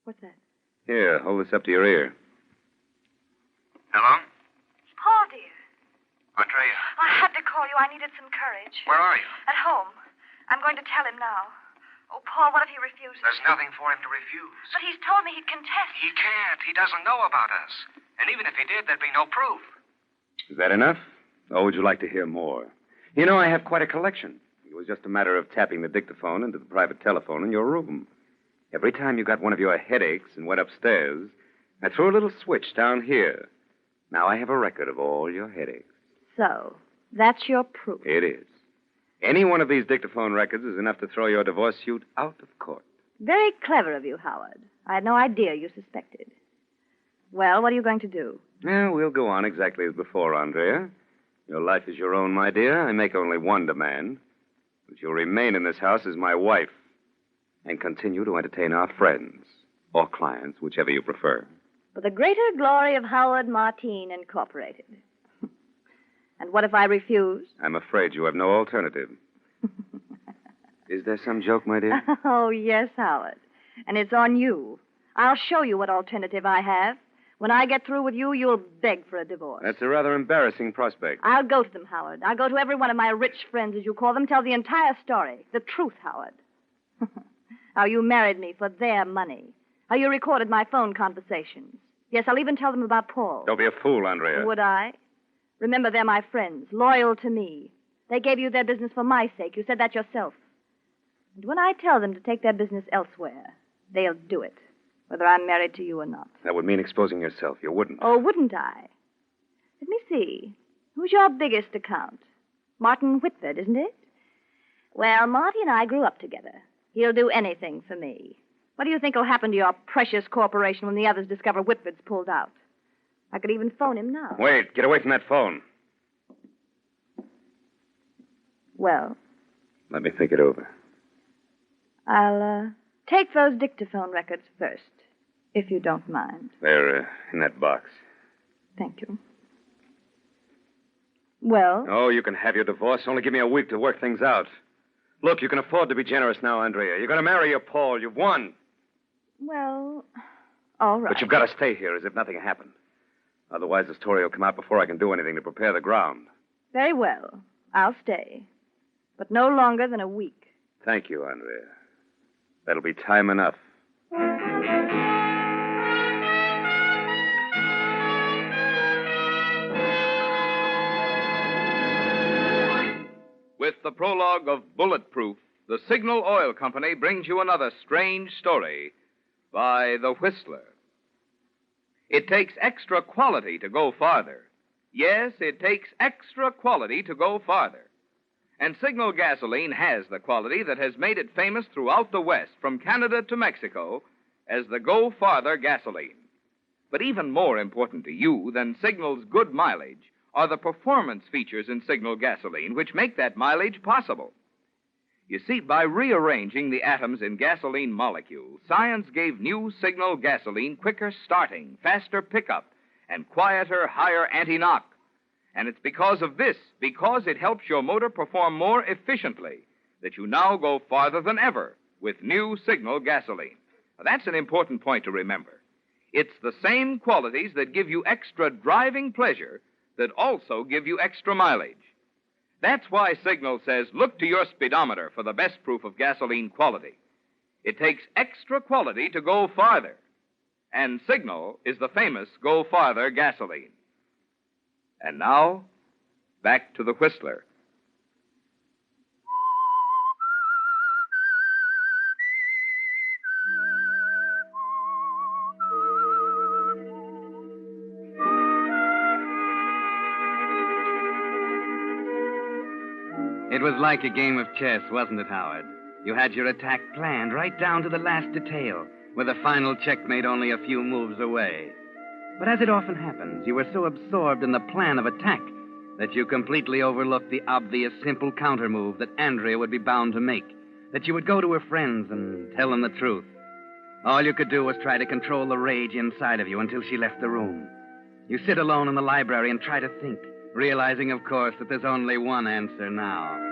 What's that? Here, hold this up to your ear. Hello? Paul, dear. Andrea. I had to call you. I needed some courage. Where are you? At home. I'm going to tell him now. Oh, Paul, what if he refuses? There's nothing for him to refuse. But he's told me he'd contest. He can't. He doesn't know about us. And even if he did, there'd be no proof. Is that enough? Or would you like to hear more? You know, I have quite a collection. It was just a matter of tapping the dictaphone into the private telephone in your room. Every time you got one of your headaches and went upstairs, I threw a little switch down here. Now I have a record of all your headaches. So, that's your proof. It is. Any one of these dictaphone records is enough to throw your divorce suit out of court. Very clever of you, Howard. I had no idea you suspected. Well, what are you going to do? Well, we'll go on exactly as before, Andrea. Your life is your own, my dear. I make only one demand. That you'll remain in this house as my wife and continue to entertain our friends or clients, whichever you prefer. For the greater glory of Howard Martine Incorporated. And what if I refuse? I'm afraid you have no alternative. Is there some joke, my dear? Oh, yes, Howard. And it's on you. I'll show you what alternative I have. When I get through with you, you'll beg for a divorce. That's a rather embarrassing prospect. I'll go to them, Howard. I'll go to every one of my rich friends, as you call them, tell the entire story. The truth, Howard. How you married me for their money. How you recorded my phone conversations. Yes, I'll even tell them about Paul. Don't be a fool, Andrea. Would I? Remember, they're my friends, loyal to me. They gave you their business for my sake. You said that yourself. And when I tell them to take their business elsewhere, they'll do it, whether I'm married to you or not. That would mean exposing yourself. You wouldn't. Oh, wouldn't I? Let me see. Who's your biggest account? Martin Whitford, isn't it? Well, Marty and I grew up together. He'll do anything for me. What do you think will happen to your precious corporation when the others discover Whitford's pulled out? I could even phone him now. Wait, get away from that phone. Well? Let me think it over. I'll take those dictaphone records first, if you don't mind. They're in that box. Thank you. Well? Oh, you can have your divorce. Only give me a week to work things out. Look, you can afford to be generous now, Andrea. You're going to marry your Paul. You've won. Well, all right. But you've got to stay here as if nothing happened. Otherwise, the story will come out before I can do anything to prepare the ground. Very well. I'll stay. But no longer than a week. Thank you, Andrea. That'll be time enough. With the prologue of Bulletproof, the Signal Oil Company brings you another strange story by The Whistler. It takes extra quality to go farther. Yes, it takes extra quality to go farther. And Signal gasoline has the quality that has made it famous throughout the West, from Canada to Mexico, as the Go Farther gasoline. But even more important to you than Signal's good mileage are the performance features in Signal gasoline which make that mileage possible. You see, by rearranging the atoms in gasoline molecules, science gave new Signal gasoline quicker starting, faster pickup, and quieter, higher anti-knock. And it's because of this, because it helps your motor perform more efficiently, that you now go farther than ever with new Signal gasoline. Now, that's an important point to remember. It's the same qualities that give you extra driving pleasure that also give you extra mileage. That's why Signal says, look to your speedometer for the best proof of gasoline quality. It takes extra quality to go farther. And Signal is the famous Go Farther gasoline. And now, back to the Whistler. It was like a game of chess, wasn't it, Howard? You had your attack planned right down to the last detail, with a final checkmate only a few moves away. But as it often happens, you were so absorbed in the plan of attack that you completely overlooked the obvious, simple countermove that Andrea would be bound to make, that you would go to her friends and tell them the truth. All you could do was try to control the rage inside of you until she left the room. You sit alone in the library and try to think, realizing, of course, that there's only one answer now.